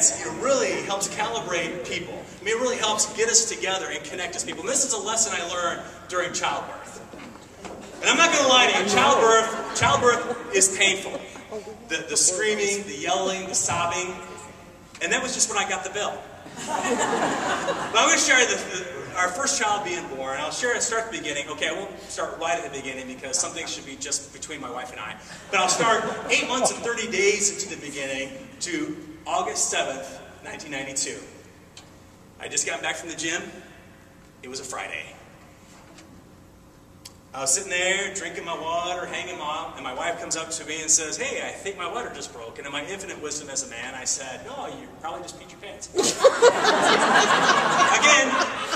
dads, really helps calibrate people. I mean, it really helps get us together and connect as people. And this is a lesson I learned during childbirth. And I'm not going to lie to you, childbirth is painful. The screaming, the yelling, the sobbing, and that was just when I got the bill. But I'm going to share our first child being born. I'll start at the beginning. Okay, I won't start right at the beginning because some things should be just between my wife and I. But I'll start 8 months and 30 days into the beginning to August 7th, 1992. I just got back from the gym. It was a Friday. I was sitting there, drinking my water, hanging out, and my wife comes up to me and says, "Hey, I think my water just broke." And in my infinite wisdom as a man, I said, "No, you probably just peed your pants." Again,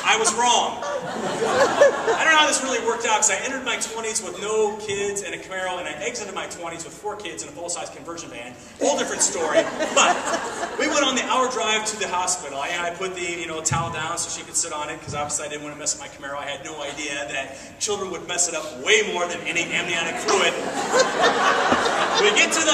I was wrong. I don't know how this really worked out, because I entered my 20s with no kids and a Camaro, and I exited my 20s with 4 kids and a full-size conversion van. Whole different story. But we went on the hour drive to the hospital. I put the towel down so she could sit on it, because obviously I didn't want to mess up my Camaro. I had no idea that children would mess it up way more than any amniotic fluid. We get to the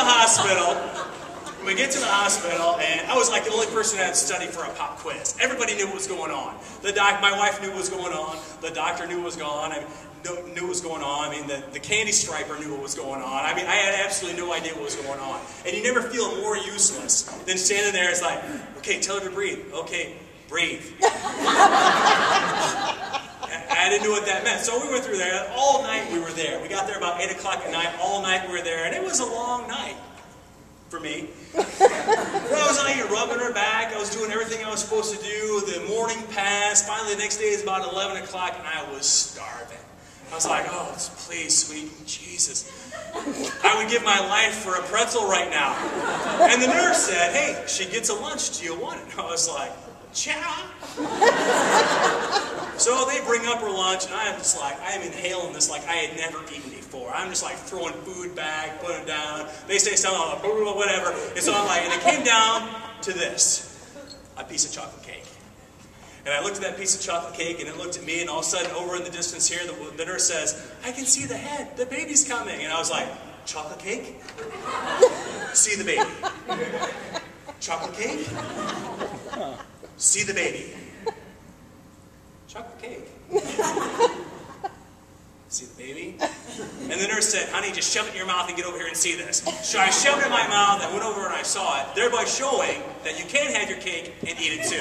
hospital, and I was like the only person that had studied for a pop quiz. Everybody knew what was going on. My wife knew what was going on. The doctor knew what was going on. Knew what was going on. I mean, the candy striper knew what was going on. I mean, I had absolutely no idea what was going on. And you never feel more useless than standing there. It's like, okay, tell her to breathe. Okay, breathe. I didn't know what that meant. So we went through there. All night we were there. We got there about 8 o'clock at night. All night we were there. And it was a long night for me. I was out here rubbing her back. I was doing everything I was supposed to do. The morning passed. Finally, the next day is about 11 o'clock, and I was starving. I was like, "Oh, please, sweet Jesus. I would give my life for a pretzel right now." And the nurse said, "Hey, she gets a lunch. Do you want it?" And I was like, "Chow." So they bring up her lunch, and I am just like, I am inhaling this like I had never eaten before. I'm just like throwing food back, putting it down. They say something like, whatever. And so I'm like, and it came down to this, a piece of chocolate cake. And I looked at that piece of chocolate cake, and it looked at me, and all of a sudden, over in the distance here, the nurse says, "I can see the head. The baby's coming." And I was like, "Chocolate cake? See the baby. Chocolate cake? See the baby. Chocolate cake. See the baby?" And the nurse said, "Honey, just shove it in your mouth and get over here and see this." So I shoved it in my mouth and went over and I saw it, thereby showing that you can have your cake and eat it too.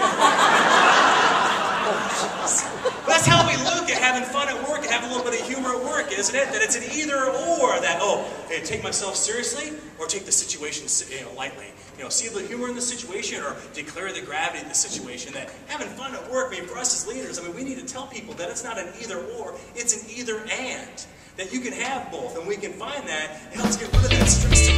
That's how we look at having fun at work and having a little bit of humor at work, isn't it? That it's an either or, that, hey, take myself seriously or take the situation lightly. See the humor in the situation or declare the gravity of the situation. That having fun at work, for us as leaders, we need to tell people that it's not an either or, it's an either and. That you can have both, and we can find that. It helps get rid of that stress.